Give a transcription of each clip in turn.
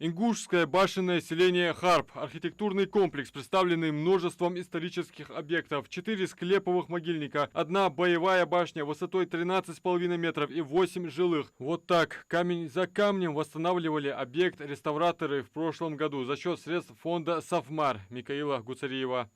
Ингушское башенное селение Харп – архитектурный комплекс, представленный множеством исторических объектов, 4 склеповых могильника, 1 боевая башня высотой 13,5 метров и 8 жилых. Вот так, камень за камнем восстанавливали объект реставраторы в прошлом году за счет средств фонда «Сафмар» Микаила Гуцариева.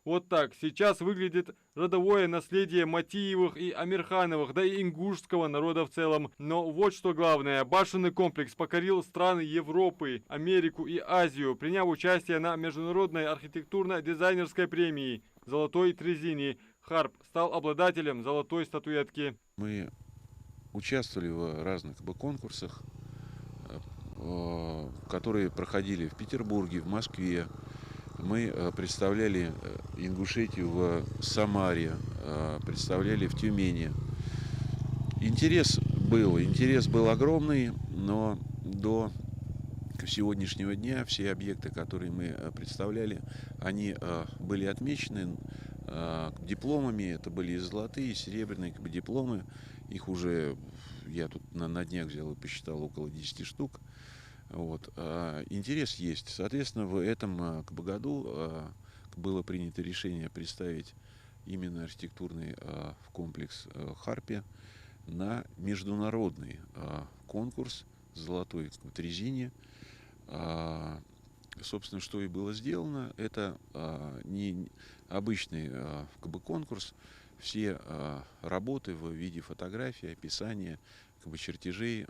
Вот так сейчас выглядит родовое наследие Матиевых и Амирхановых, да и ингушского народа в целом. Но вот что главное, башенный комплекс покорил страны Европы, Америку и Азию, приняв участие на международной архитектурно-дизайнерской премии «Золотой Трезини». Харп стал обладателем золотой статуэтки. Мы участвовали в разных конкурсах, которые проходили в Петербурге, в Москве. Мы представляли Ингушетию в Самаре, представляли в Тюмени. Интерес был огромный, но до сегодняшнего дня все объекты, которые мы представляли, они были отмечены дипломами. Это были и золотые, и серебряные дипломы. Их уже, я тут на днях взял и посчитал, около 10 штук. Вот. Интерес есть. Соответственно, в этом году было принято решение представить именно архитектурный комплекс Харпе на международный конкурс «Золотой Трезини». Собственно, что и было сделано, это не обычный конкурс. Все работы в виде фотографий, описания, чертежей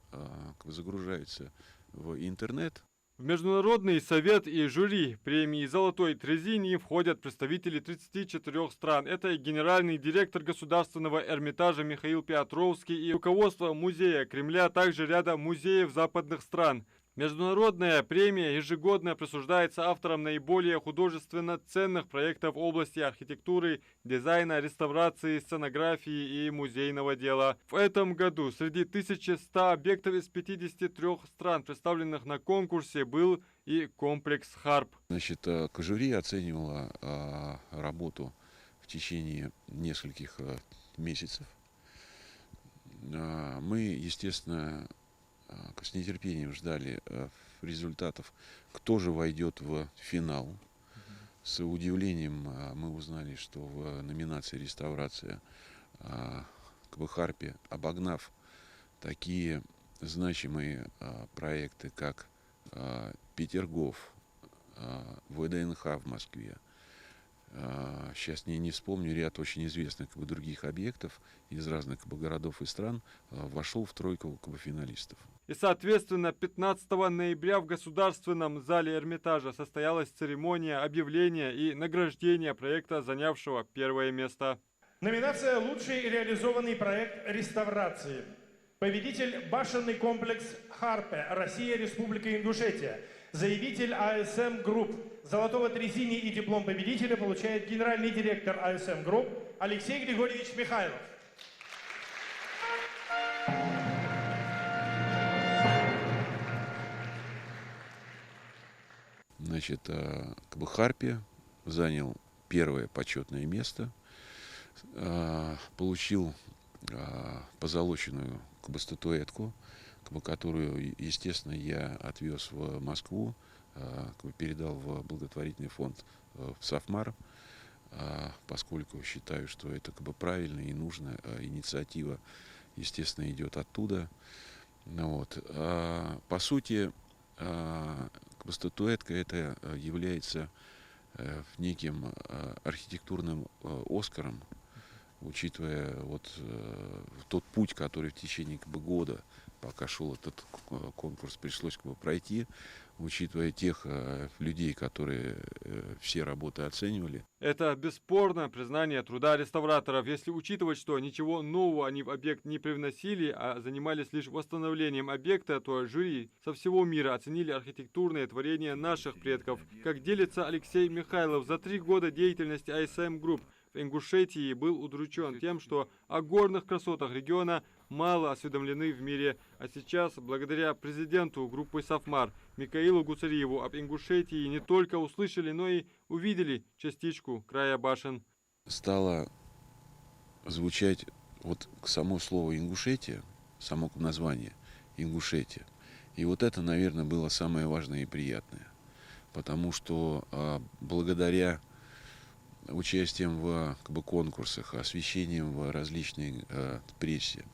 загружаются в интернет. В Международный совет и жюри премии «Золотой Трезини» входят представители 34 стран. Это и генеральный директор Государственного Эрмитажа Михаил Петровский и руководство музея Кремля, а также ряда музеев западных стран. Международная премия ежегодно присуждается авторам наиболее художественно ценных проектов в области архитектуры, дизайна, реставрации, сценографии и музейного дела. В этом году среди 1100 объектов из 53 стран, представленных на конкурсе, был и комплекс Харп. Значит, жюри оценивало работу в течение нескольких месяцев. Мы, естественно, с нетерпением ждали результатов, кто же войдет в финал. С удивлением мы узнали, что в номинации «Реставрация» Харпе, обогнав такие значимые проекты, как Петергоф, ВДНХ в Москве, сейчас не вспомню, ряд очень известных других объектов из разных городов и стран, вошел в тройку финалистов. И, соответственно, 15 ноября в Государственном зале Эрмитажа состоялась церемония объявления и награждения проекта, занявшего первое место. Номинация «Лучший реализованный проект реставрации». Победитель – башенный комплекс Харпе, Россия, Республика Ингушетия. Заявитель АСМ Групп. Золотого Трезини и диплом победителя получает генеральный директор АСМ Групп Алексей Григорьевич Михайлов. Значит, Харпе занял первое почетное место, получил позолоченную статуэтку, которую, естественно, я отвез в Москву, передал в благотворительный фонд в Сафмар, поскольку считаю, что это правильно и нужно. Инициатива, естественно, идет оттуда. Вот. По сути, статуэтка это является неким архитектурным Оскаром, учитывая тот путь, который в течение года, пока шел этот конкурс, пришлось пройти, учитывая тех людей, которые все работы оценивали. Это бесспорно признание труда реставраторов, если учитывать, что ничего нового они в объект не привносили, а занимались лишь восстановлением объекта, то жюри со всего мира оценили архитектурные творения наших предков. Как делится Алексей Михайлов, за 3 года деятельности АСМ Групп в Ингушетии был удручен тем, что о горных красотах региона мало осведомлены в мире. А сейчас, благодаря президенту группы Сафмар Микаилу Гуцариеву, об Ингушетии не только услышали, но и увидели частичку края башен. Стало звучать само слово Ингушетия, само название Ингушетия. И вот это, наверное, было самое важное и приятное. Потому что благодаря участием в конкурсах, освещением в различной прессе,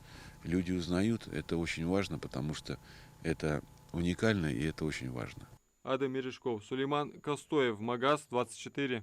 люди узнают, это очень важно, потому что это уникально и это очень важно. Адам Мережков, Сулейман Костоев, Магаз 24.